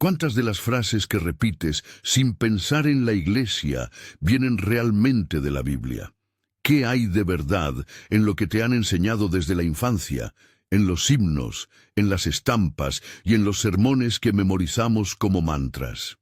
¿Cuántas de las frases que repites sin pensar en la Iglesia vienen realmente de la Biblia? ¿Qué hay de verdad en lo que te han enseñado desde la infancia, en los himnos, en las estampas y en los sermones que memorizamos como mantras?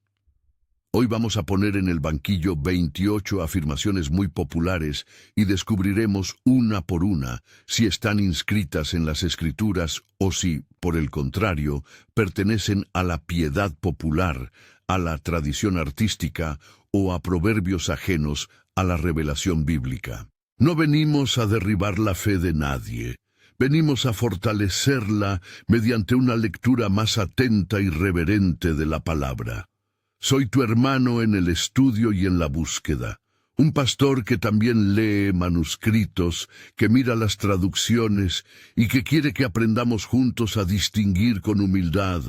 Hoy vamos a poner en el banquillo 28 afirmaciones muy populares y descubriremos una por una si están inscritas en las Escrituras o si, por el contrario, pertenecen a la piedad popular, a la tradición artística o a proverbios ajenos a la revelación bíblica. No venimos a derribar la fe de nadie. Venimos a fortalecerla mediante una lectura más atenta y reverente de la palabra. Soy tu hermano en el estudio y en la búsqueda, un pastor que también lee manuscritos, que mira las traducciones y que quiere que aprendamos juntos a distinguir con humildad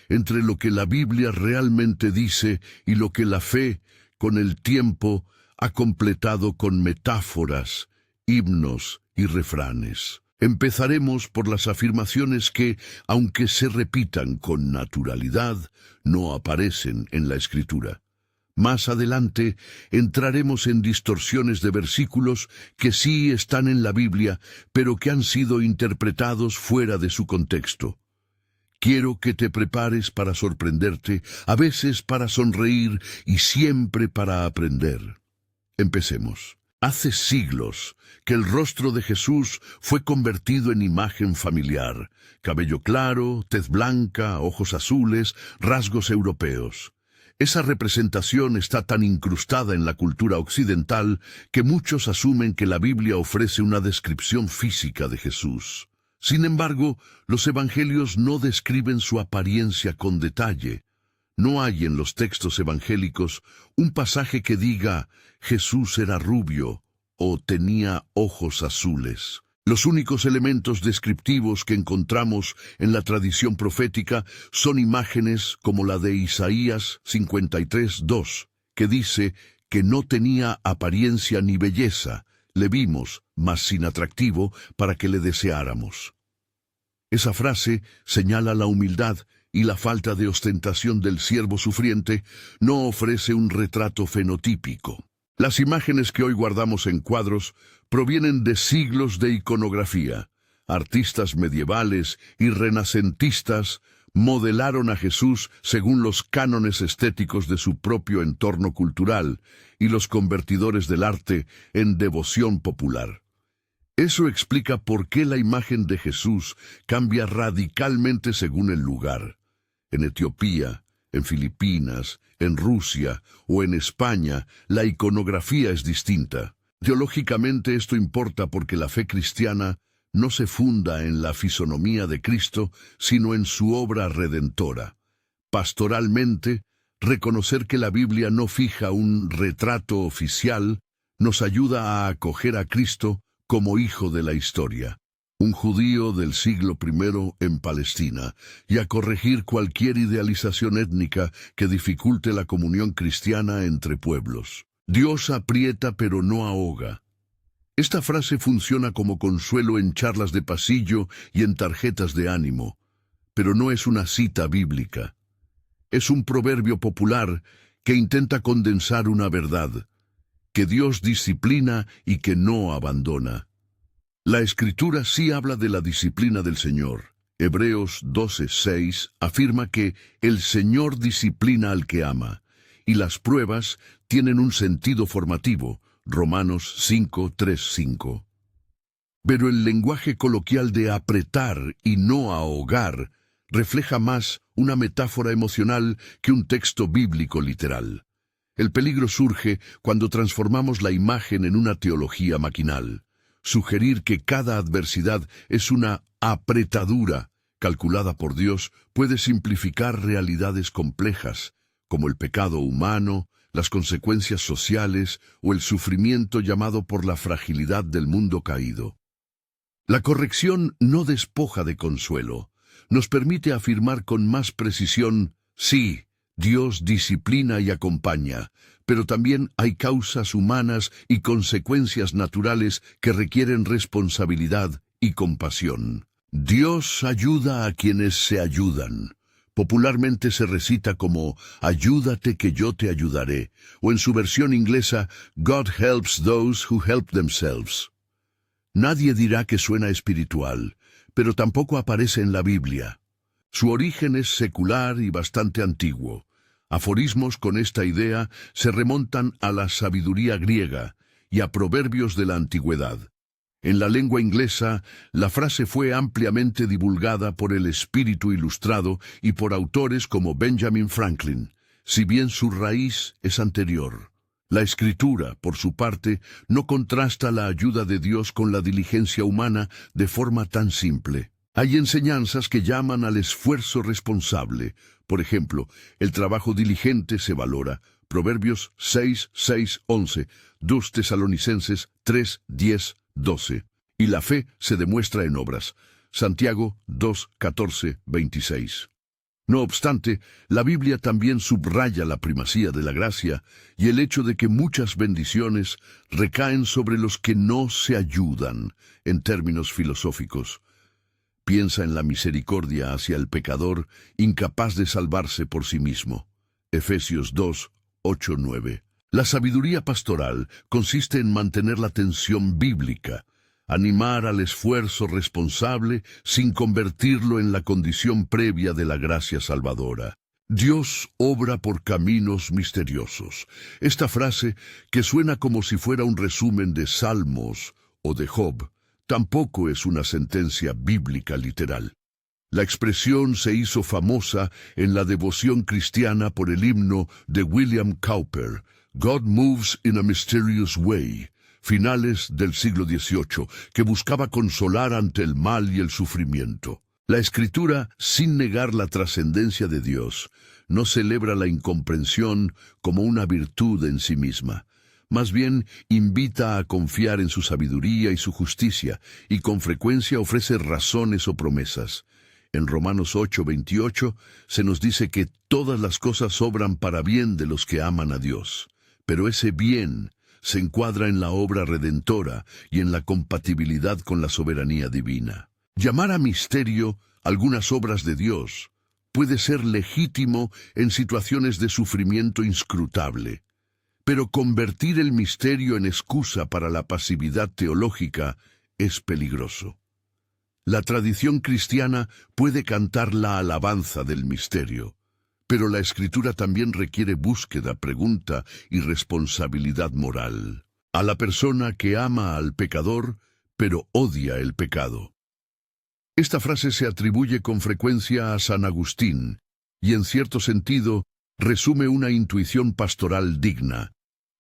entre lo que la Biblia realmente dice y lo que la fe, con el tiempo, ha completado con metáforas, himnos y refranes. Empezaremos por las afirmaciones que, aunque se repitan con naturalidad, no aparecen en la Escritura. Más adelante entraremos en distorsiones de versículos que sí están en la Biblia, pero que han sido interpretados fuera de su contexto. Quiero que te prepares para sorprenderte, a veces para sonreír y siempre para aprender. Empecemos. Hace siglos que el rostro de Jesús fue convertido en imagen familiar. Cabello claro, tez blanca, ojos azules, rasgos europeos. Esa representación está tan incrustada en la cultura occidental que muchos asumen que la Biblia ofrece una descripción física de Jesús. Sin embargo, los evangelios no describen su apariencia con detalle. No hay en los textos evangélicos un pasaje que diga Jesús era rubio o tenía ojos azules. Los únicos elementos descriptivos que encontramos en la tradición profética son imágenes como la de Isaías 53:2, que dice que no tenía apariencia ni belleza, le vimos, mas sin atractivo, para que le deseáramos. Esa frase señala la humildad y la falta de ostentación del siervo sufriente, no ofrece un retrato fenotípico. Las imágenes que hoy guardamos en cuadros provienen de siglos de iconografía. Artistas medievales y renacentistas modelaron a Jesús según los cánones estéticos de su propio entorno cultural y los convertidores del arte en devoción popular. Eso explica por qué la imagen de Jesús cambia radicalmente según el lugar. En Etiopía, en Filipinas, en Rusia o en España, la iconografía es distinta. Teológicamente esto importa porque la fe cristiana no se funda en la fisonomía de Cristo, sino en su obra redentora. Pastoralmente, reconocer que la Biblia no fija un retrato oficial nos ayuda a acoger a Cristo como hijo de la historia, un judío del siglo I en Palestina, y a corregir cualquier idealización étnica que dificulte la comunión cristiana entre pueblos. Dios aprieta pero no ahoga. Esta frase funciona como consuelo en charlas de pasillo y en tarjetas de ánimo, pero no es una cita bíblica. Es un proverbio popular que intenta condensar una verdad, que Dios disciplina y que no abandona. La Escritura sí habla de la disciplina del Señor. Hebreos 12:6 afirma que el Señor disciplina al que ama, y las pruebas tienen un sentido formativo. Romanos 5:3-5. Pero el lenguaje coloquial de apretar y no ahogar refleja más una metáfora emocional que un texto bíblico literal. El peligro surge cuando transformamos la imagen en una teología maquinal. Sugerir que cada adversidad es una apretadura calculada por Dios puede simplificar realidades complejas, como el pecado humano, las consecuencias sociales o el sufrimiento llamado por la fragilidad del mundo caído. La corrección no despoja de consuelo, nos permite afirmar con más precisión, sí, Dios disciplina y acompaña, pero también hay causas humanas y consecuencias naturales que requieren responsabilidad y compasión. Dios ayuda a quienes se ayudan. Popularmente se recita como «Ayúdate que yo te ayudaré», o en su versión inglesa «God helps those who help themselves». Nadie dirá que suena espiritual, pero tampoco aparece en la Biblia. Su origen es secular y bastante antiguo. Aforismos con esta idea se remontan a la sabiduría griega y a proverbios de la antigüedad. En la lengua inglesa, la frase fue ampliamente divulgada por el espíritu ilustrado y por autores como Benjamin Franklin, si bien su raíz es anterior. La Escritura, por su parte, no contrasta la ayuda de Dios con la diligencia humana de forma tan simple. Hay enseñanzas que llaman al esfuerzo responsable. Por ejemplo, el trabajo diligente se valora. Proverbios 6, 6, 11, 2 Tesalonicenses 3, 10, 12. Y la fe se demuestra en obras. Santiago 2, 14, 26. No obstante, la Biblia también subraya la primacía de la gracia y el hecho de que muchas bendiciones recaen sobre los que no se ayudan, en términos filosóficos. Piensa en la misericordia hacia el pecador incapaz de salvarse por sí mismo. Efesios 2, 8, 9. La sabiduría pastoral consiste en mantener la tensión bíblica, animar al esfuerzo responsable sin convertirlo en la condición previa de la gracia salvadora. Dios obra por caminos misteriosos. Esta frase, que suena como si fuera un resumen de Salmos o de Job, tampoco es una sentencia bíblica literal. La expresión se hizo famosa en la devoción cristiana por el himno de William Cowper, God Moves in a Mysterious Way, finales del siglo XVIII, que buscaba consolar ante el mal y el sufrimiento. La Escritura, sin negar la trascendencia de Dios, no celebra la incomprensión como una virtud en sí misma. Más bien, invita a confiar en su sabiduría y su justicia, y con frecuencia ofrece razones o promesas. En Romanos 8:28 se nos dice que todas las cosas obran para bien de los que aman a Dios. Pero ese bien se encuadra en la obra redentora y en la compatibilidad con la soberanía divina. Llamar a misterio algunas obras de Dios puede ser legítimo en situaciones de sufrimiento inscrutable, pero convertir el misterio en excusa para la pasividad teológica es peligroso. La tradición cristiana puede cantar la alabanza del misterio, pero la Escritura también requiere búsqueda, pregunta y responsabilidad moral. A la persona que ama al pecador, pero odia el pecado. Esta frase se atribuye con frecuencia a San Agustín, y en cierto sentido resume una intuición pastoral digna: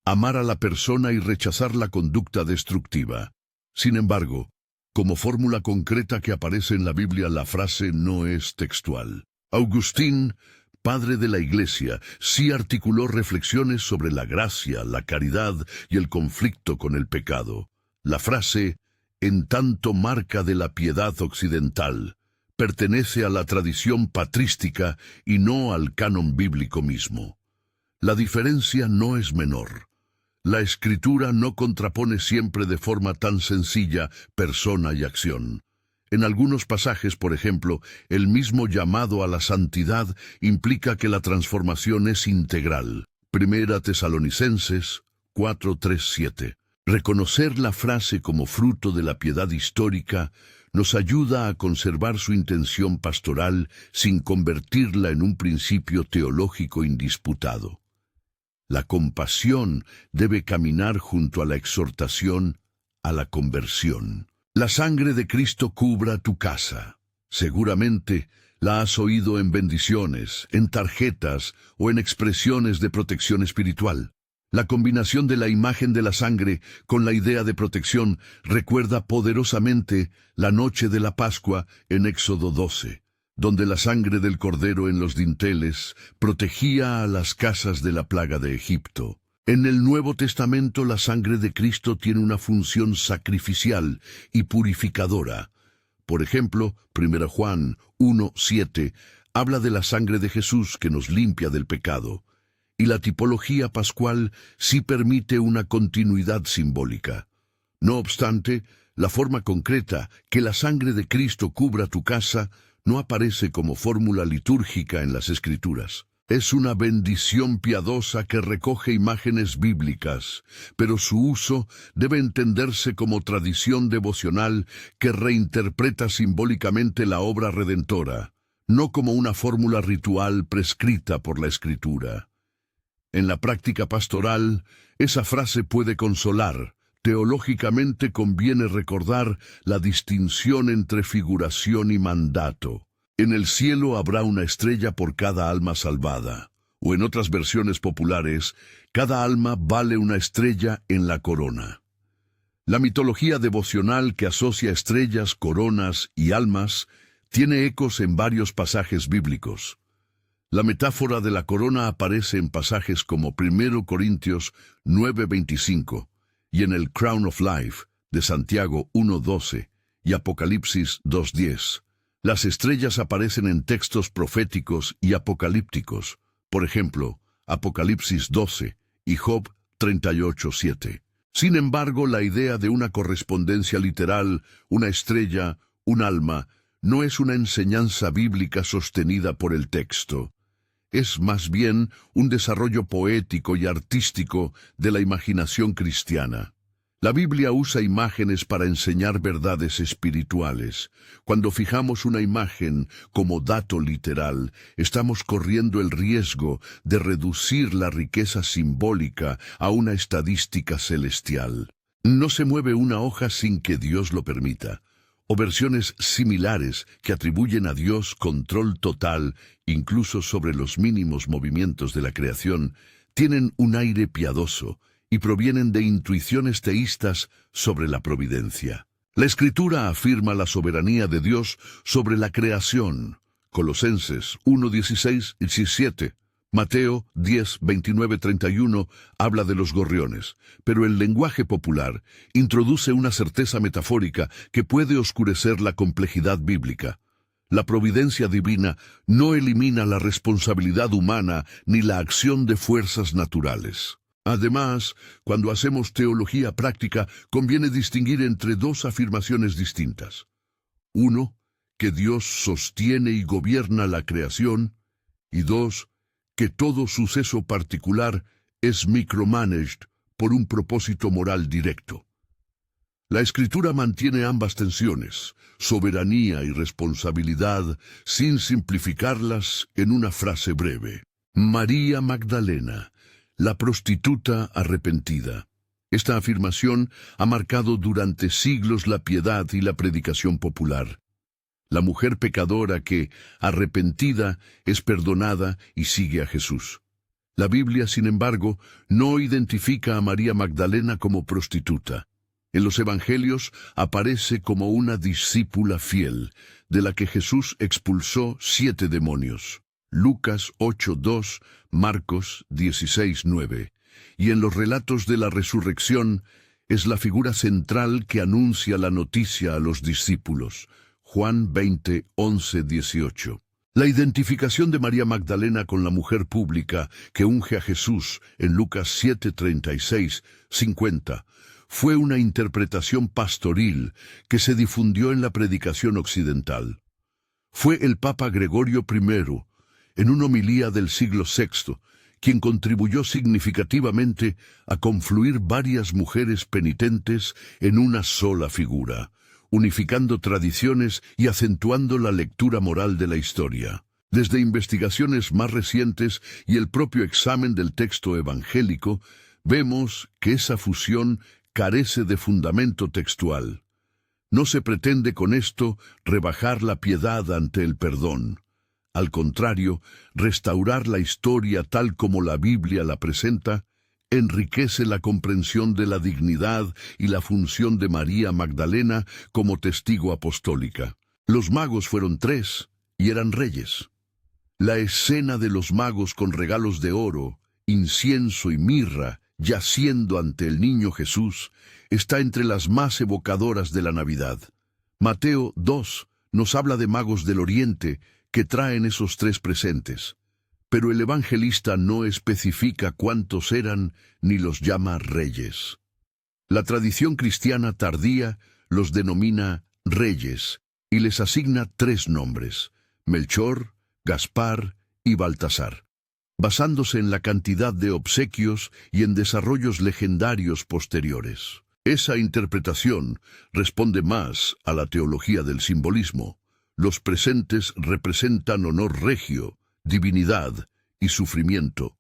amar a la persona y rechazar la conducta destructiva. Sin embargo, como fórmula concreta que aparece en la Biblia, la frase no es textual. Agustín, padre de la Iglesia, sí articuló reflexiones sobre la gracia, la caridad y el conflicto con el pecado. La frase, en tanto marca de la piedad occidental, pertenece a la tradición patrística y no al canon bíblico mismo. La diferencia no es menor. La Escritura no contrapone siempre de forma tan sencilla persona y acción. En algunos pasajes, por ejemplo, el mismo llamado a la santidad implica que la transformación es integral. Primera Tesalonicenses 4:3-7. Reconocer la frase como fruto de la piedad histórica nos ayuda a conservar su intención pastoral sin convertirla en un principio teológico indisputado. La compasión debe caminar junto a la exhortación a la conversión. La sangre de Cristo cubra tu casa. Seguramente la has oído en bendiciones, en tarjetas o en expresiones de protección espiritual. La combinación de la imagen de la sangre con la idea de protección recuerda poderosamente la noche de la Pascua en Éxodo 12. Donde la sangre del cordero en los dinteles protegía a las casas de la plaga de Egipto. En el Nuevo Testamento la sangre de Cristo tiene una función sacrificial y purificadora. Por ejemplo, 1 Juan 1:7 habla de la sangre de Jesús que nos limpia del pecado, y la tipología pascual sí permite una continuidad simbólica. No obstante, la forma concreta, que la sangre de Cristo cubra tu casa, no aparece como fórmula litúrgica en las Escrituras. Es una bendición piadosa que recoge imágenes bíblicas, pero su uso debe entenderse como tradición devocional que reinterpreta simbólicamente la obra redentora, no como una fórmula ritual prescrita por la Escritura. En la práctica pastoral, esa frase puede consolar. Teológicamente conviene recordar la distinción entre figuración y mandato. En el cielo habrá una estrella por cada alma salvada, o en otras versiones populares, cada alma vale una estrella en la corona. La mitología devocional que asocia estrellas, coronas y almas tiene ecos en varios pasajes bíblicos. La metáfora de la corona aparece en pasajes como 1 Corintios 9:25 y en el Crown of Life de Santiago 1:12 y Apocalipsis 2:10. Las estrellas aparecen en textos proféticos y apocalípticos, por ejemplo, Apocalipsis 12 y Job 38:7. Sin embargo, la idea de una correspondencia literal, una estrella, un alma, no es una enseñanza bíblica sostenida por el texto. Es más bien un desarrollo poético y artístico de la imaginación cristiana. La Biblia usa imágenes para enseñar verdades espirituales. Cuando fijamos una imagen como dato literal, estamos corriendo el riesgo de reducir la riqueza simbólica a una estadística celestial. No se mueve una hoja sin que Dios lo permita, o versiones similares que atribuyen a Dios control total, incluso sobre los mínimos movimientos de la creación, tienen un aire piadoso y provienen de intuiciones teístas sobre la providencia. La Escritura afirma la soberanía de Dios sobre la creación. Colosenses 1:16 y 17. Mateo 10:29-31 habla de los gorriones, pero el lenguaje popular introduce una certeza metafórica que puede oscurecer la complejidad bíblica. La providencia divina no elimina la responsabilidad humana ni la acción de fuerzas naturales. Además, cuando hacemos teología práctica, conviene distinguir entre dos afirmaciones distintas. Uno, que Dios sostiene y gobierna la creación, y dos, que todo suceso particular es micromanaged por un propósito moral directo. La Escritura mantiene ambas tensiones, soberanía y responsabilidad, sin simplificarlas en una frase breve. María Magdalena, la prostituta arrepentida. Esta afirmación ha marcado durante siglos la piedad y la predicación popular. La mujer pecadora que, arrepentida, es perdonada y sigue a Jesús. La Biblia, sin embargo, no identifica a María Magdalena como prostituta. En los Evangelios aparece como una discípula fiel, de la que Jesús expulsó 7 demonios. Lucas 8:2, Marcos 16:9. Y en los relatos de la resurrección es la figura central que anuncia la noticia a los discípulos. Juan 20:11-18. La identificación de María Magdalena con la mujer pública que unge a Jesús en Lucas 7:36-50 fue una interpretación pastoril que se difundió en la predicación occidental. Fue el Papa Gregorio I, en una homilía del siglo VI, quien contribuyó significativamente a confluir varias mujeres penitentes en una sola figura, unificando tradiciones y acentuando la lectura moral de la historia. Desde investigaciones más recientes y el propio examen del texto evangélico, vemos que esa fusión carece de fundamento textual. No se pretende con esto rebajar la piedad ante el perdón. Al contrario, restaurar la historia tal como la Biblia la presenta enriquece la comprensión de la dignidad y la función de María Magdalena como testigo apostólica. Los magos fueron 3 y eran reyes. La escena de los magos con regalos de oro, incienso y mirra, yaciendo ante el niño Jesús, está entre las más evocadoras de la Navidad. Mateo 2 nos habla de magos del Oriente que traen esos 3 presentes, pero el evangelista no especifica cuántos eran ni los llama reyes. La tradición cristiana tardía los denomina reyes y les asigna 3 nombres: Melchor, Gaspar y Baltasar, basándose en la cantidad de obsequios y en desarrollos legendarios posteriores. Esa interpretación responde más a la teología del simbolismo. Los presentes representan honor regio, divinidad y sufrimiento,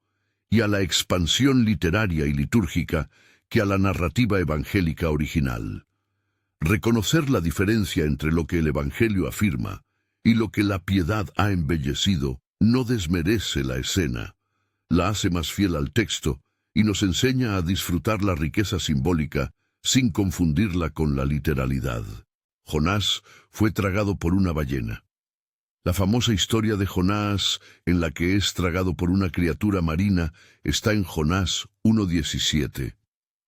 y a la expansión literaria y litúrgica que a la narrativa evangélica original. Reconocer la diferencia entre lo que el Evangelio afirma y lo que la piedad ha embellecido no desmerece la escena, la hace más fiel al texto y nos enseña a disfrutar la riqueza simbólica sin confundirla con la literalidad. Jonás fue tragado por una ballena. La famosa historia de Jonás, en la que es tragado por una criatura marina, está en Jonás 1:17.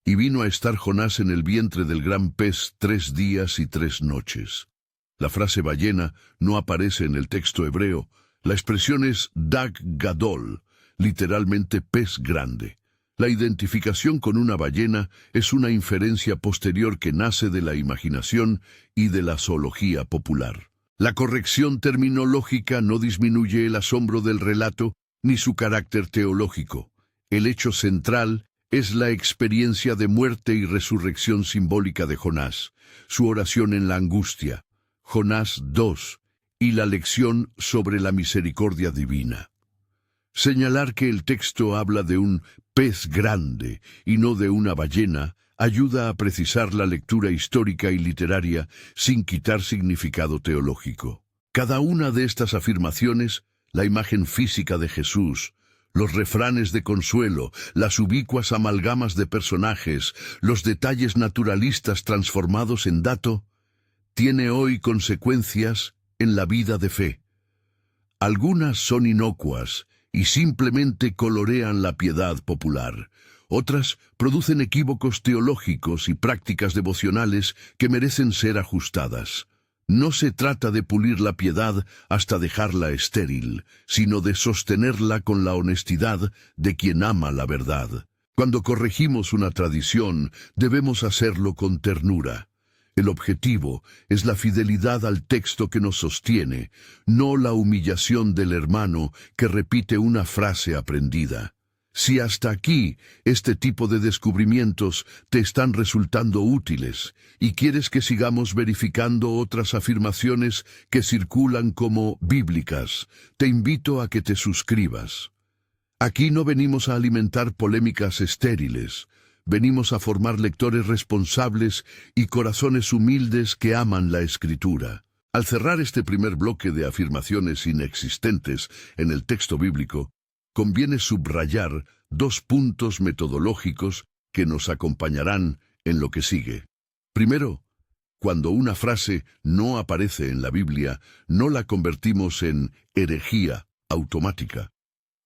Y vino a estar Jonás en el vientre del gran pez 3 días y 3 noches. La frase ballena no aparece en el texto hebreo. La expresión es dag gadol, literalmente pez grande. La identificación con una ballena es una inferencia posterior que nace de la imaginación y de la zoología popular. La corrección terminológica no disminuye el asombro del relato ni su carácter teológico. El hecho central es la experiencia de muerte y resurrección simbólica de Jonás, su oración en la angustia, Jonás 2, y la lección sobre la misericordia divina. Señalar que el texto habla de un pez grande y no de una ballena ayuda a precisar la lectura histórica y literaria sin quitar significado teológico. Cada una de estas afirmaciones, la imagen física de Jesús, los refranes de consuelo, las ubicuas amalgamas de personajes, los detalles naturalistas transformados en dato, tiene hoy consecuencias en la vida de fe. Algunas son inocuas y simplemente colorean la piedad popular. Otras producen equívocos teológicos y prácticas devocionales que merecen ser ajustadas. No se trata de pulir la piedad hasta dejarla estéril, sino de sostenerla con la honestidad de quien ama la verdad. Cuando corregimos una tradición, debemos hacerlo con ternura. El objetivo es la fidelidad al texto que nos sostiene, no la humillación del hermano que repite una frase aprendida. Si hasta aquí este tipo de descubrimientos te están resultando útiles y quieres que sigamos verificando otras afirmaciones que circulan como bíblicas, te invito a que te suscribas. Aquí no venimos a alimentar polémicas estériles, venimos a formar lectores responsables y corazones humildes que aman la Escritura. Al cerrar este primer bloque de afirmaciones inexistentes en el texto bíblico, conviene subrayar 2 puntos metodológicos que nos acompañarán en lo que sigue. Primero, cuando una frase no aparece en la Biblia, no la convertimos en herejía automática.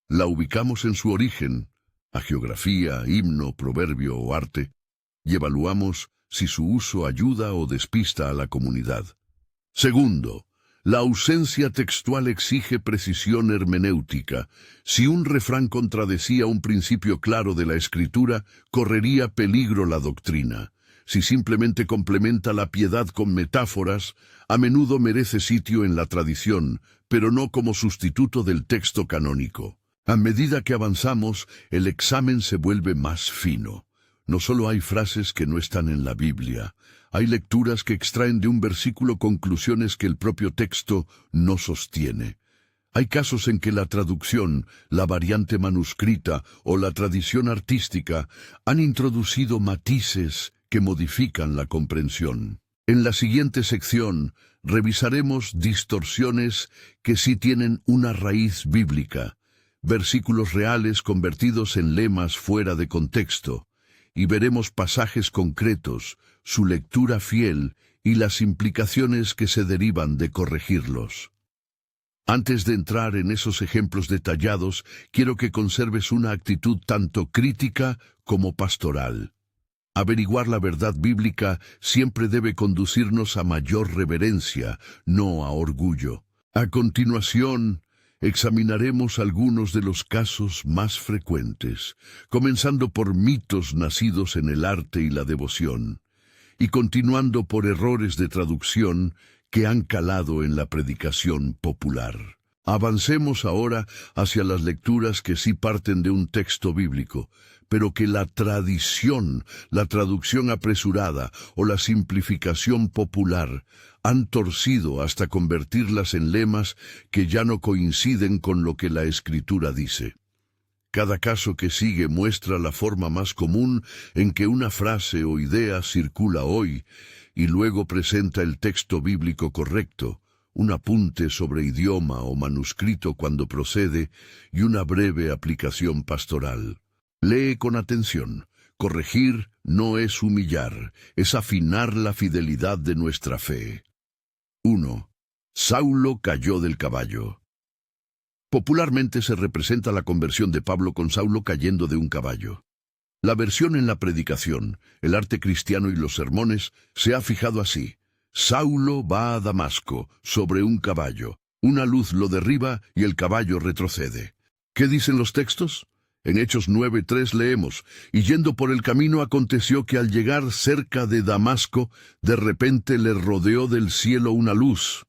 La ubicamos en su origen, hagiografía, himno, proverbio o arte, y evaluamos si su uso ayuda o despista a la comunidad. Segundo, la ausencia textual exige precisión hermenéutica. Si un refrán contradecía un principio claro de la Escritura, correría peligro la doctrina. Si simplemente complementa la piedad con metáforas, a menudo merece sitio en la tradición, pero no como sustituto del texto canónico. A medida que avanzamos, el examen se vuelve más fino. No solo hay frases que no están en la Biblia, hay lecturas que extraen de un versículo conclusiones que el propio texto no sostiene. Hay casos en que la traducción, la variante manuscrita o la tradición artística han introducido matices que modifican la comprensión. En la siguiente sección revisaremos distorsiones que sí tienen una raíz bíblica, versículos reales convertidos en lemas fuera de contexto, y veremos pasajes concretos, su lectura fiel y las implicaciones que se derivan de corregirlos. Antes de entrar en esos ejemplos detallados, quiero que conserves una actitud tanto crítica como pastoral. Averiguar la verdad bíblica siempre debe conducirnos a mayor reverencia, no a orgullo. A continuación, examinaremos algunos de los casos más frecuentes, comenzando por mitos nacidos en el arte y la devoción, y continuando por errores de traducción que han calado en la predicación popular. Avancemos ahora hacia las lecturas que sí parten de un texto bíblico, pero que la tradición, la traducción apresurada o la simplificación popular han torcido hasta convertirlas en lemas que ya no coinciden con lo que la Escritura dice. Cada caso que sigue muestra la forma más común en que una frase o idea circula hoy y luego presenta el texto bíblico correcto, un apunte sobre idioma o manuscrito cuando procede y una breve aplicación pastoral. Lee con atención. Corregir no es humillar, es afinar la fidelidad de nuestra fe. 1. Saulo cayó del caballo. Popularmente se representa la conversión de Pablo con Saulo cayendo de un caballo. La versión en la predicación, el arte cristiano y los sermones se ha fijado así. Saulo va a Damasco, sobre un caballo. Una luz lo derriba y el caballo retrocede. ¿Qué dicen los textos? En Hechos 9:3 leemos, y yendo por el camino aconteció que al llegar cerca de Damasco, de repente le rodeó del cielo una luz.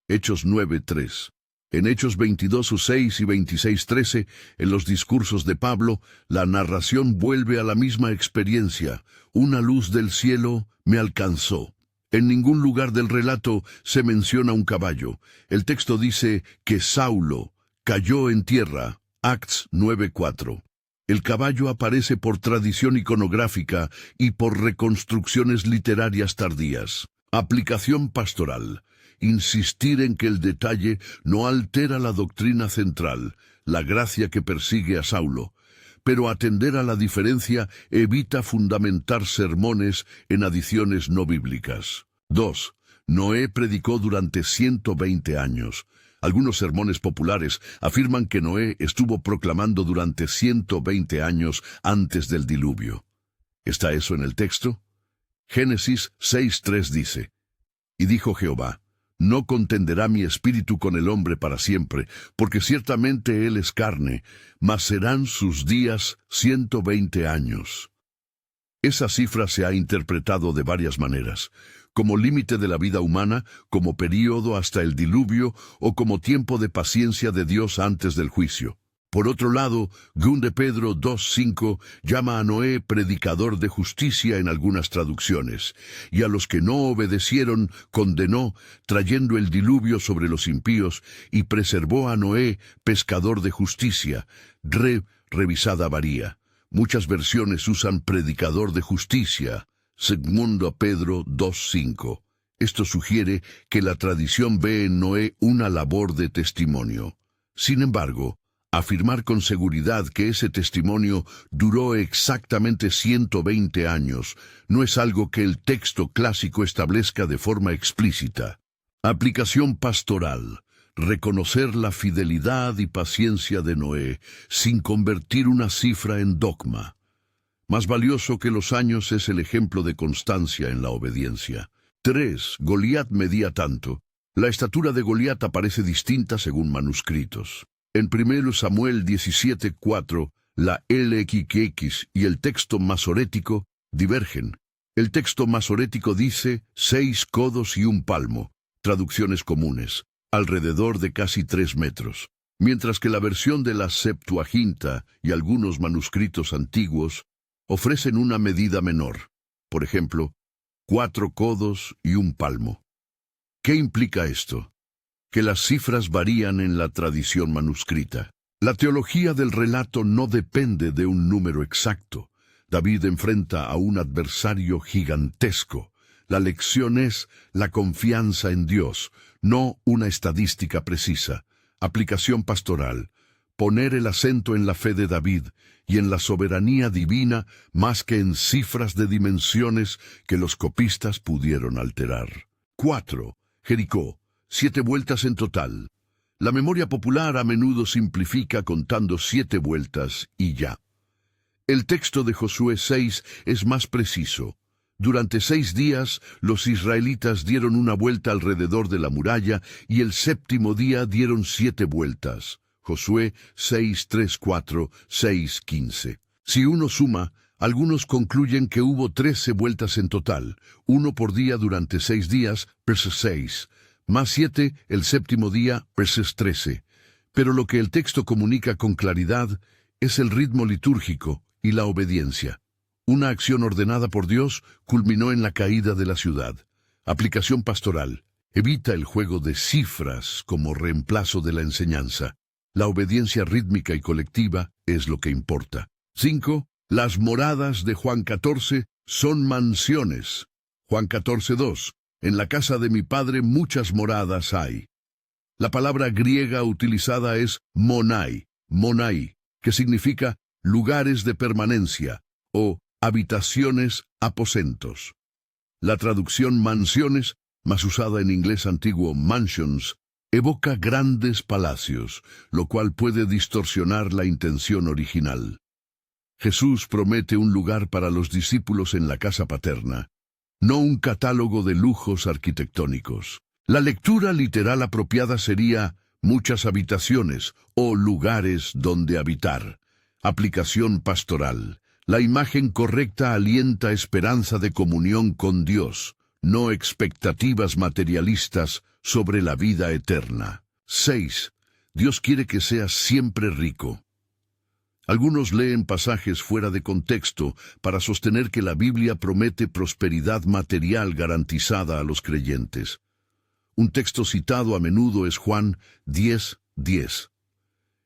Hechos 9:3. En Hechos 22:6 y 26:13, en los discursos de Pablo, la narración vuelve a la misma experiencia. Una luz del cielo me alcanzó. En ningún lugar del relato se menciona un caballo. El texto dice que Saulo cayó en tierra. Acts 9:4. El caballo aparece por tradición iconográfica y por reconstrucciones literarias tardías. Aplicación pastoral. Insistir en que el detalle no altera la doctrina central, la gracia que persigue a Saulo, pero atender a la diferencia evita fundamentar sermones en adiciones no bíblicas. 2. Noé predicó durante 120 años. Algunos sermones populares afirman que Noé estuvo proclamando durante 120 años antes del diluvio. ¿Está eso en el texto? Génesis 6:3 dice, y dijo Jehová, no contenderá mi espíritu con el hombre para siempre, porque ciertamente él es carne, mas serán sus días 120 años. Esa cifra se ha interpretado de varias maneras, como límite de la vida humana, como período hasta el diluvio o como tiempo de paciencia de Dios antes del juicio. Por otro lado, 2 Pedro 2:5 llama a Noé predicador de justicia en algunas traducciones, y a los que no obedecieron condenó, trayendo el diluvio sobre los impíos, y preservó a Noé pescador de justicia. Revisada varía. Muchas versiones usan predicador de justicia. 2 Pedro 2:5. Esto sugiere que la tradición ve en Noé una labor de testimonio. Sin embargo, afirmar con seguridad que ese testimonio duró exactamente 120 años no es algo que el texto clásico establezca de forma explícita. Aplicación pastoral. Reconocer la fidelidad y paciencia de Noé sin convertir una cifra en dogma. Más valioso que los años es el ejemplo de constancia en la obediencia. 3. Goliat medía tanto. La estatura de Goliat aparece distinta según manuscritos. En 1 Samuel 17:4, la LXX y el texto masorético divergen. El texto masorético dice 6 codos y un palmo, traducciones comunes, alrededor de casi 3 metros, mientras que la versión de la Septuaginta y algunos manuscritos antiguos ofrecen una medida menor, por ejemplo, 4 codos y un palmo. ¿Qué implica esto? Que las cifras varían en la tradición manuscrita. La teología del relato no depende de un número exacto. David enfrenta a un adversario gigantesco. La lección es la confianza en Dios, no una estadística precisa. Aplicación pastoral. Poner el acento en la fe de David y en la soberanía divina más que en cifras de dimensiones que los copistas pudieron alterar. 4. Jericó. 7 vueltas en total. La memoria popular a menudo simplifica contando 7 vueltas y ya. El texto de Josué 6 es más preciso. Durante 6 días los israelitas dieron una vuelta alrededor de la muralla y el 7º día dieron 7 vueltas. Josué 6:3-4, 6:15. Si uno suma, algunos concluyen que hubo 13 vueltas en total, 1 por día durante 6 días, verso 6. Más 7, el séptimo día, verses 13. Pero lo que el texto comunica con claridad es el ritmo litúrgico y la obediencia. Una acción ordenada por Dios culminó en la caída de la ciudad. Aplicación pastoral. Evita el juego de cifras como reemplazo de la enseñanza. La obediencia rítmica y colectiva es lo que importa. 5. Las moradas de Juan 14 son mansiones. Juan 14:2. En la casa de mi Padre muchas moradas hay. La palabra griega utilizada es monai, que significa lugares de permanencia o habitaciones, aposentos. La traducción mansiones, más usada en inglés antiguo mansions, evoca grandes palacios, lo cual puede distorsionar la intención original. Jesús promete un lugar para los discípulos en la casa paterna, no un catálogo de lujos arquitectónicos. La lectura literal apropiada sería muchas habitaciones o lugares donde habitar. Aplicación pastoral. La imagen correcta alienta esperanza de comunión con Dios, no expectativas materialistas sobre la vida eterna. 6. Dios quiere que seas siempre rico. Algunos leen pasajes fuera de contexto para sostener que la Biblia promete prosperidad material garantizada a los creyentes. Un texto citado a menudo es Juan 10:10.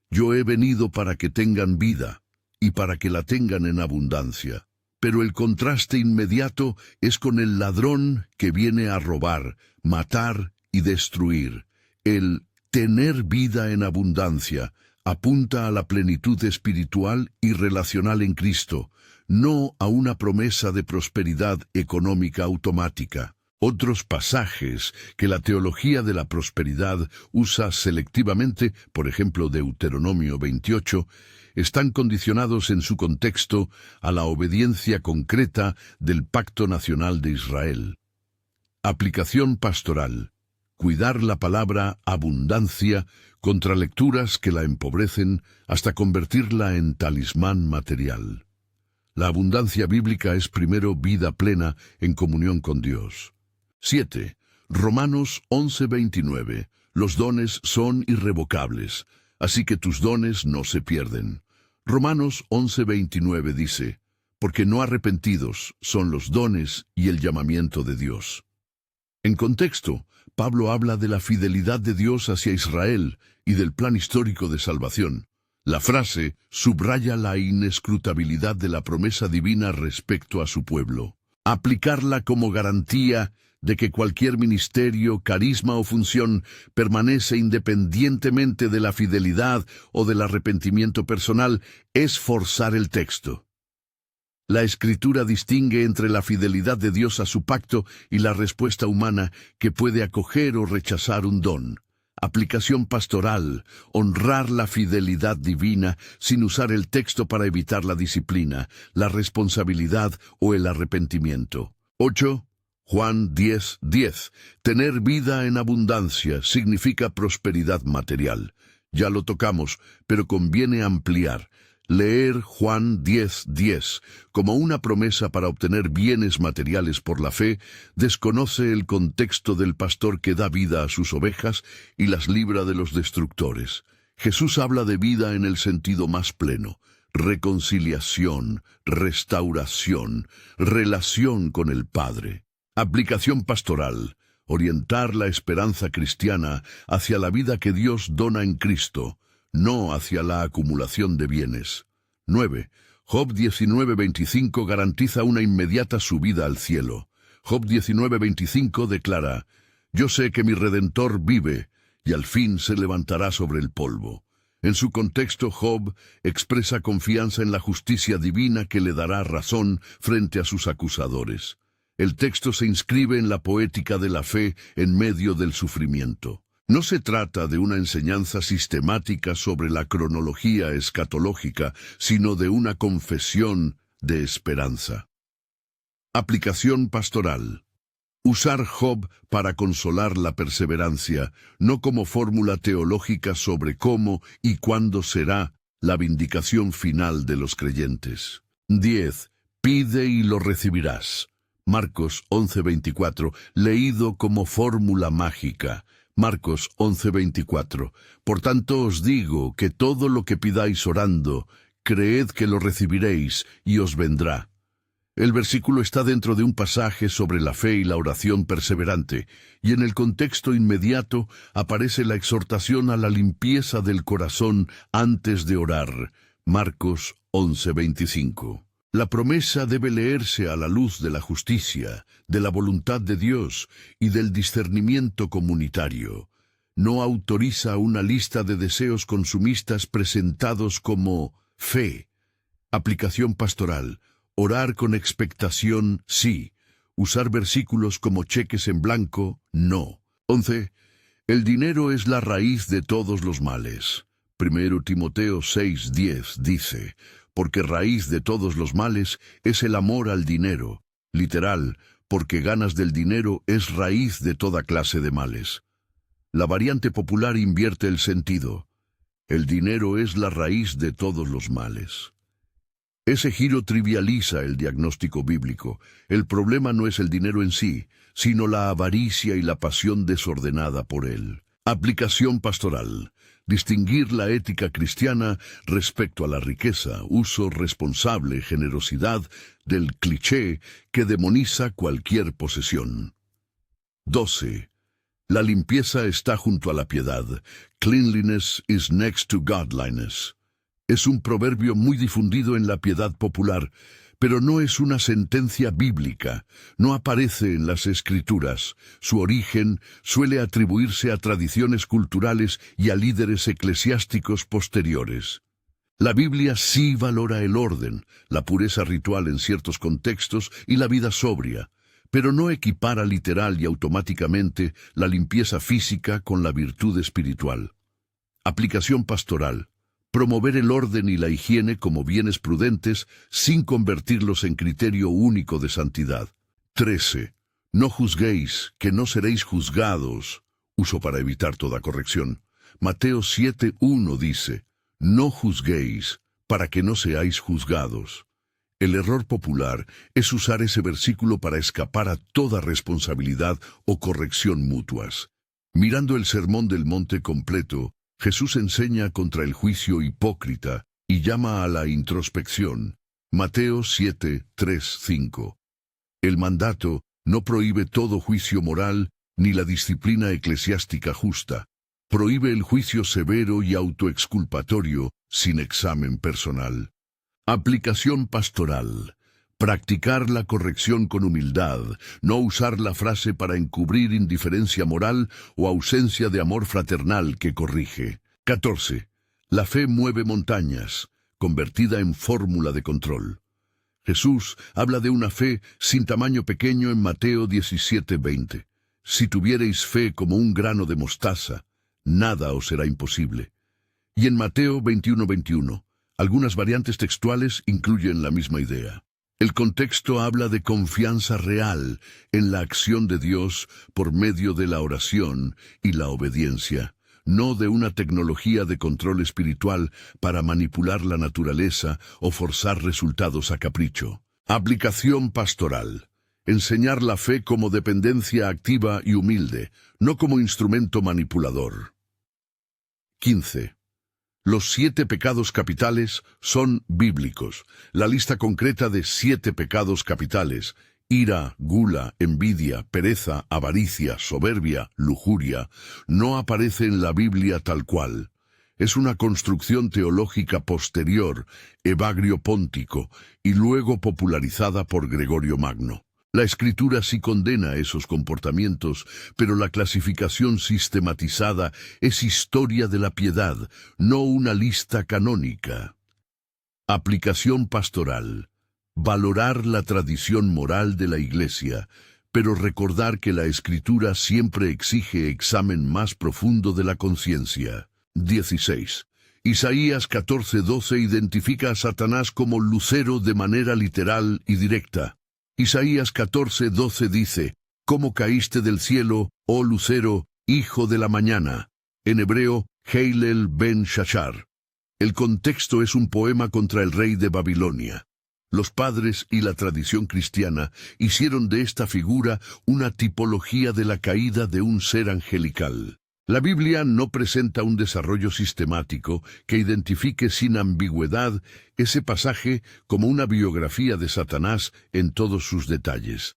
Yo he venido para que tengan vida y para que la tengan en abundancia. Pero el contraste inmediato es con el ladrón que viene a robar, matar y destruir. El tener vida en abundancia apunta a la plenitud espiritual y relacional en Cristo, no a una promesa de prosperidad económica automática. Otros pasajes que la teología de la prosperidad usa selectivamente, por ejemplo Deuteronomio 28, están condicionados en su contexto a la obediencia concreta del Pacto Nacional de Israel. Aplicación pastoral. Cuidar la palabra abundancia contra lecturas que la empobrecen hasta convertirla en talismán material. La abundancia bíblica es primero vida plena en comunión con Dios. 7. Romanos 11:29. Los dones son irrevocables, así que tus dones no se pierden. Romanos 11:29 dice, porque no arrepentidos son los dones y el llamamiento de Dios. En contexto, Pablo habla de la fidelidad de Dios hacia Israel y del plan histórico de salvación. La frase subraya la inescrutabilidad de la promesa divina respecto a su pueblo. Aplicarla como garantía de que cualquier ministerio, carisma o función permanece independientemente de la fidelidad o del arrepentimiento personal es forzar el texto. La Escritura distingue entre la fidelidad de Dios a su pacto y la respuesta humana que puede acoger o rechazar un don. Aplicación pastoral, honrar la fidelidad divina sin usar el texto para evitar la disciplina, la responsabilidad o el arrepentimiento. 8. Juan 10:10. Tener vida en abundancia significa prosperidad material. Ya lo tocamos, pero conviene ampliar. Leer Juan 10:10 como una promesa para obtener bienes materiales por la fe desconoce el contexto del pastor que da vida a sus ovejas y las libra de los destructores. Jesús habla de vida en el sentido más pleno: reconciliación, restauración, relación con el Padre. Aplicación pastoral: orientar la esperanza cristiana hacia la vida que Dios dona en Cristo, no hacia la acumulación de bienes. 9. Job 19:25 garantiza una inmediata subida al cielo. Job 19:25 declara, yo sé que mi Redentor vive, y al fin se levantará sobre el polvo. En su contexto, Job expresa confianza en la justicia divina que le dará razón frente a sus acusadores. El texto se inscribe en la poética de la fe en medio del sufrimiento. No se trata de una enseñanza sistemática sobre la cronología escatológica, sino de una confesión de esperanza. Aplicación pastoral. Usar Job para consolar la perseverancia, no como fórmula teológica sobre cómo y cuándo será la vindicación final de los creyentes. 10. Pide y lo recibirás. Marcos 11:24, leído como fórmula mágica. Marcos 11:24. Por tanto os digo que todo lo que pidáis orando, creed que lo recibiréis y os vendrá. El versículo está dentro de un pasaje sobre la fe y la oración perseverante, y en el contexto inmediato aparece la exhortación a la limpieza del corazón antes de orar. Marcos 11:25. La promesa debe leerse a la luz de la justicia, de la voluntad de Dios y del discernimiento comunitario. No autoriza una lista de deseos consumistas presentados como fe. Aplicación pastoral. Orar con expectación, sí. Usar versículos como cheques en blanco, no. 11. El dinero es la raíz de todos los males. 1 Timoteo 6:10 dice, porque raíz de todos los males es el amor al dinero. Literal, porque ganas del dinero es raíz de toda clase de males. La variante popular invierte el sentido. El dinero es la raíz de todos los males. Ese giro trivializa el diagnóstico bíblico. El problema no es el dinero en sí, sino la avaricia y la pasión desordenada por él. Aplicación pastoral. Distinguir la ética cristiana respecto a la riqueza, uso responsable, generosidad, del cliché que demoniza cualquier posesión. 12. La limpieza está junto a la piedad. Cleanliness is next to godliness. Es un proverbio muy difundido en la piedad popular, pero no es una sentencia bíblica, no aparece en las Escrituras. Su origen suele atribuirse a tradiciones culturales y a líderes eclesiásticos posteriores. La Biblia sí valora el orden, la pureza ritual en ciertos contextos y la vida sobria, pero no equipara literal y automáticamente la limpieza física con la virtud espiritual. Aplicación pastoral. Promover el orden y la higiene como bienes prudentes sin convertirlos en criterio único de santidad. 13. No juzguéis, que no seréis juzgados. Uso para evitar toda corrección. Mateo 7:1 dice, no juzguéis, para que no seáis juzgados. El error popular es usar ese versículo para escapar a toda responsabilidad o corrección mutuas. Mirando el Sermón del Monte completo, Jesús enseña contra el juicio hipócrita y llama a la introspección. Mateo 7:3-5. El mandato no prohíbe todo juicio moral ni la disciplina eclesiástica justa. Prohíbe el juicio severo y autoexculpatorio sin examen personal. Aplicación pastoral. Practicar la corrección con humildad, no usar la frase para encubrir indiferencia moral o ausencia de amor fraternal que corrige. 14. La fe mueve montañas, convertida en fórmula de control. Jesús habla de una fe sin tamaño pequeño en Mateo 17:20. Si tuviereis fe como un grano de mostaza, nada os será imposible. Y en Mateo 21:21, algunas variantes textuales incluyen la misma idea. El contexto habla de confianza real en la acción de Dios por medio de la oración y la obediencia, no de una tecnología de control espiritual para manipular la naturaleza o forzar resultados a capricho. Aplicación pastoral. Enseñar la fe como dependencia activa y humilde, no como instrumento manipulador. 15. Los 7 pecados capitales son bíblicos. La lista concreta de 7 pecados capitales, ira, gula, envidia, pereza, avaricia, soberbia, lujuria, no aparece en la Biblia tal cual. Es una construcción teológica posterior, Evagrio Póntico, y luego popularizada por Gregorio Magno. La Escritura sí condena esos comportamientos, pero la clasificación sistematizada es historia de la piedad, no una lista canónica. Aplicación pastoral. Valorar la tradición moral de la Iglesia, pero recordar que la Escritura siempre exige examen más profundo de la conciencia. 16. Isaías 14:12 identifica a Satanás como lucero de manera literal y directa. Isaías 14:12 dice, ¿cómo caíste del cielo, oh lucero, hijo de la mañana? En hebreo, Heilel ben Shachar. El contexto es un poema contra el rey de Babilonia. Los padres y la tradición cristiana hicieron de esta figura una tipología de la caída de un ser angelical. La Biblia no presenta un desarrollo sistemático que identifique sin ambigüedad ese pasaje como una biografía de Satanás en todos sus detalles.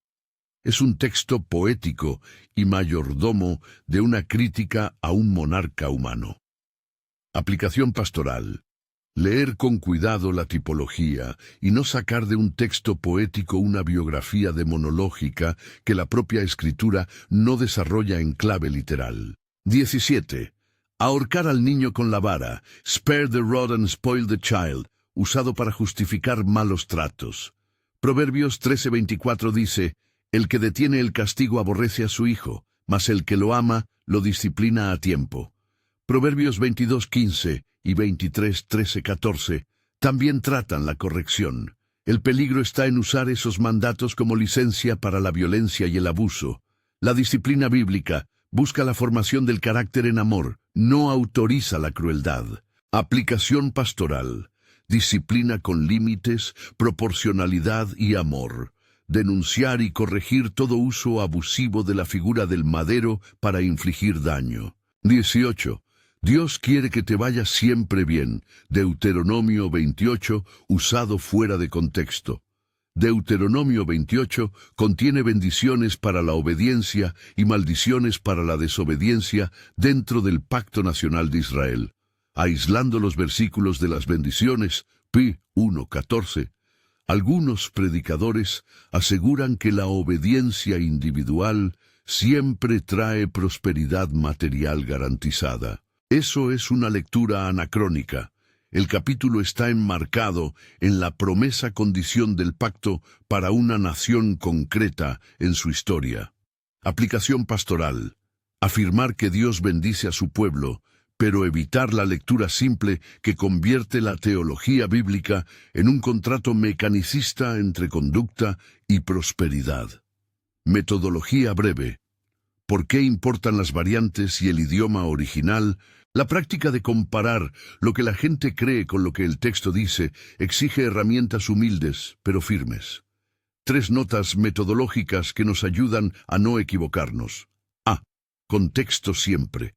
Es un texto poético y mayordomo de una crítica a un monarca humano. Aplicación pastoral. Leer con cuidado la tipología y no sacar de un texto poético una biografía demonológica que la propia escritura no desarrolla en clave literal. 17. Ahorcar al niño con la vara, spare the rod and spoil the child, usado para justificar malos tratos. Proverbios 13:24 dice, el que detiene el castigo aborrece a su hijo, mas el que lo ama lo disciplina a tiempo. Proverbios 22:15 y 23:13-14 también tratan la corrección. El peligro está en usar esos mandatos como licencia para la violencia y el abuso. La disciplina bíblica busca la formación del carácter en amor, no autoriza la crueldad. Aplicación pastoral. Disciplina con límites, proporcionalidad y amor. Denunciar y corregir todo uso abusivo de la figura del madero para infligir daño. 18. Dios quiere que te vaya siempre bien. Deuteronomio 28, usado fuera de contexto. Deuteronomio 28 contiene bendiciones para la obediencia y maldiciones para la desobediencia dentro del Pacto Nacional de Israel. Aislando los versículos de las bendiciones, Pi 1:14, algunos predicadores aseguran que la obediencia individual siempre trae prosperidad material garantizada. Eso es una lectura anacrónica. El capítulo está enmarcado en la promesa condición del pacto para una nación concreta en su historia. Aplicación pastoral. Afirmar que Dios bendice a su pueblo, pero evitar la lectura simple que convierte la teología bíblica en un contrato mecanicista entre conducta y prosperidad. Metodología breve. ¿Por qué importan las variantes y el idioma original? La práctica de comparar lo que la gente cree con lo que el texto dice exige herramientas humildes, pero firmes. 3 notas metodológicas que nos ayudan a no equivocarnos. A. Contexto siempre.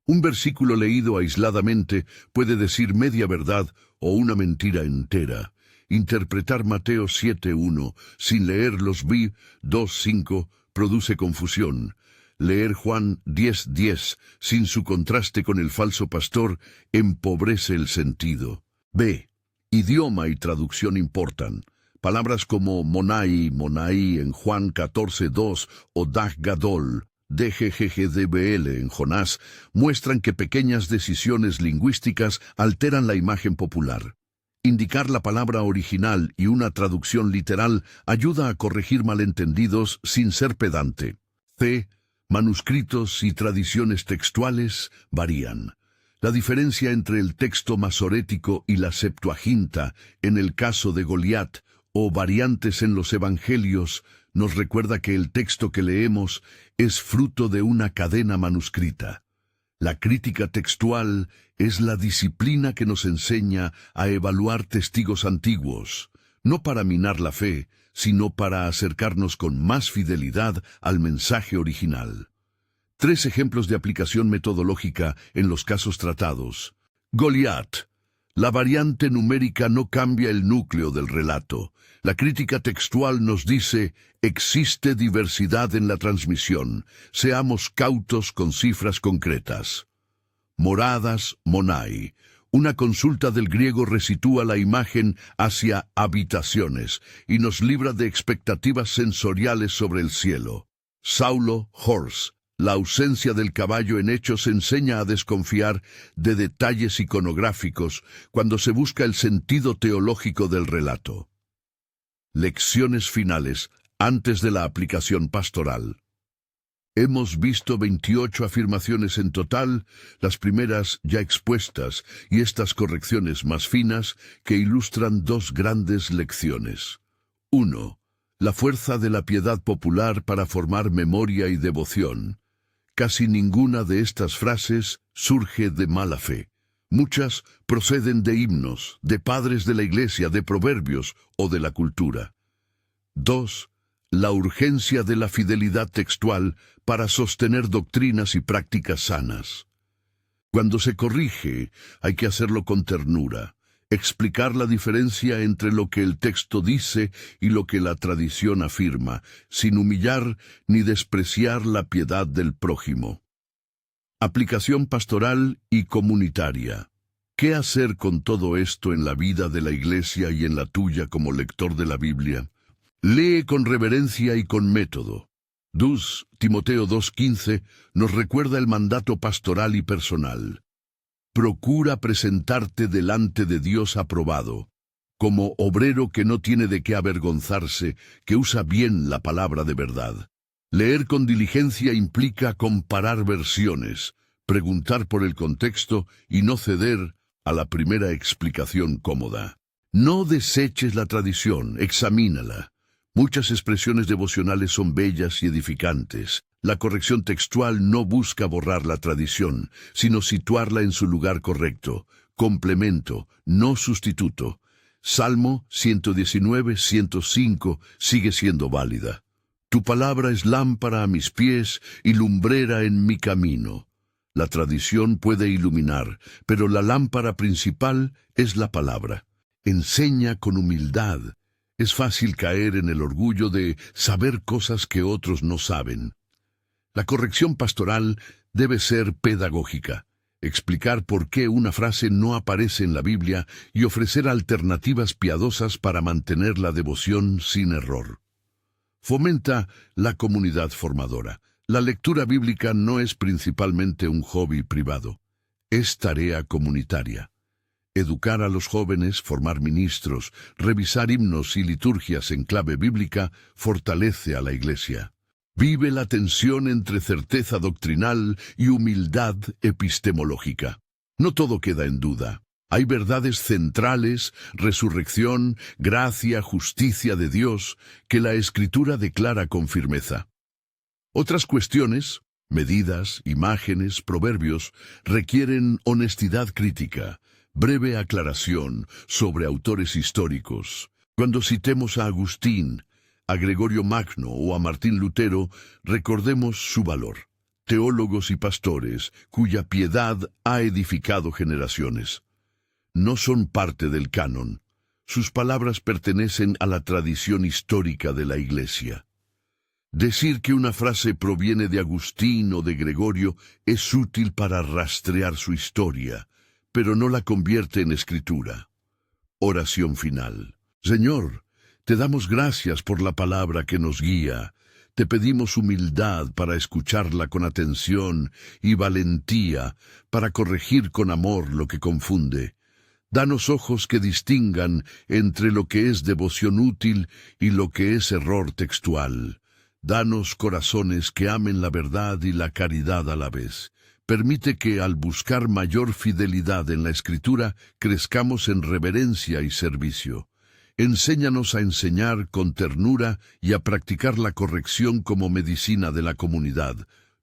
Un versículo leído aisladamente puede decir media verdad o una mentira entera. Interpretar Mateo 7:1 sin leer los vi 2:5 produce confusión. Leer Juan 10:10 sin su contraste con el falso pastor empobrece el sentido. B. Idioma y traducción importan. Palabras como monai en Juan 14:2 o dag gadol, dggdbl en Jonás, muestran que pequeñas decisiones lingüísticas alteran la imagen popular. Indicar la palabra original y una traducción literal ayuda a corregir malentendidos sin ser pedante. C. Manuscritos y tradiciones textuales varían. La diferencia entre el texto masorético y la Septuaginta, en el caso de Goliat, o variantes en los evangelios, nos recuerda que el texto que leemos es fruto de una cadena manuscrita. La crítica textual es la disciplina que nos enseña a evaluar testigos antiguos, no para minar la fe, sino para acercarnos con más fidelidad al mensaje original. 3 ejemplos de aplicación metodológica en los casos tratados. Goliat. La variante numérica no cambia el núcleo del relato. La crítica textual nos dice, existe diversidad en la transmisión. Seamos cautos con cifras concretas. Moradas, monai. Una consulta del griego resitúa la imagen hacia habitaciones y nos libra de expectativas sensoriales sobre el cielo. Saulo, horse. La ausencia del caballo en Hechos enseña a desconfiar de detalles iconográficos cuando se busca el sentido teológico del relato. Lecciones finales antes de la aplicación pastoral. Hemos visto 28 afirmaciones en total, las primeras ya expuestas, y estas correcciones más finas que ilustran 2 grandes lecciones. 1. La fuerza de la piedad popular para formar memoria y devoción. Casi ninguna de estas frases surge de mala fe. Muchas proceden de himnos, de padres de la Iglesia, de proverbios o de la cultura. 2. La urgencia de la fidelidad textual para sostener doctrinas y prácticas sanas. Cuando se corrige, hay que hacerlo con ternura, explicar la diferencia entre lo que el texto dice y lo que la tradición afirma, sin humillar ni despreciar la piedad del prójimo. Aplicación pastoral y comunitaria. ¿Qué hacer con todo esto en la vida de la Iglesia y en la tuya como lector de la Biblia? Lee con reverencia y con método. Timoteo 2:15 nos recuerda el mandato pastoral y personal. Procura presentarte delante de Dios aprobado, como obrero que no tiene de qué avergonzarse, que usa bien la palabra de verdad. Leer con diligencia implica comparar versiones, preguntar por el contexto y no ceder a la primera explicación cómoda. No deseches la tradición, examínala. Muchas expresiones devocionales son bellas y edificantes. La corrección textual no busca borrar la tradición, sino situarla en su lugar correcto, complemento, no sustituto. Salmo 119:105 sigue siendo válida. Tu palabra es lámpara a mis pies y lumbrera en mi camino. La tradición puede iluminar, pero la lámpara principal es la palabra. Enseña con humildad. Es fácil caer en el orgullo de saber cosas que otros no saben. La corrección pastoral debe ser pedagógica, explicar por qué una frase no aparece en la Biblia y ofrecer alternativas piadosas para mantener la devoción sin error. Fomenta la comunidad formadora. La lectura bíblica no es principalmente un hobby privado, es tarea comunitaria. Educar a los jóvenes, formar ministros, revisar himnos y liturgias en clave bíblica fortalece a la Iglesia. Vive la tensión entre certeza doctrinal y humildad epistemológica. No todo queda en duda. Hay verdades centrales, resurrección, gracia, justicia de Dios, que la Escritura declara con firmeza. Otras cuestiones, medidas, imágenes, proverbios, requieren honestidad crítica, breve aclaración sobre autores históricos. Cuando citemos a Agustín, a Gregorio Magno o a Martín Lutero, recordemos su valor. Teólogos y pastores, cuya piedad ha edificado generaciones. No son parte del canon. Sus palabras pertenecen a la tradición histórica de la Iglesia. Decir que una frase proviene de Agustín o de Gregorio es útil para rastrear su historia, pero no la convierte en escritura. Oración final. Señor, te damos gracias por la palabra que nos guía. Te pedimos humildad para escucharla con atención y valentía para corregir con amor lo que confunde. Danos ojos que distingan entre lo que es devoción útil y lo que es error textual. Danos corazones que amen la verdad y la caridad a la vez. Permite que, al buscar mayor fidelidad en la Escritura, crezcamos en reverencia y servicio. Enséñanos a enseñar con ternura y a practicar la corrección como medicina de la comunidad,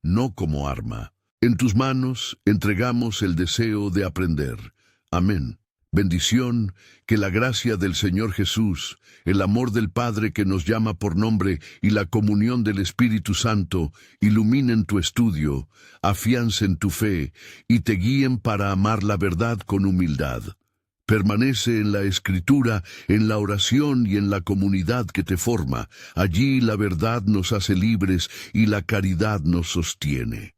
no como arma. En tus manos entregamos el deseo de aprender. Amén. Bendición, que la gracia del Señor Jesús, el amor del Padre que nos llama por nombre y la comunión del Espíritu Santo iluminen tu estudio, afiancen tu fe y te guíen para amar la verdad con humildad. Permanece en la Escritura, en la oración y en la comunidad que te forma. Allí la verdad nos hace libres y la caridad nos sostiene.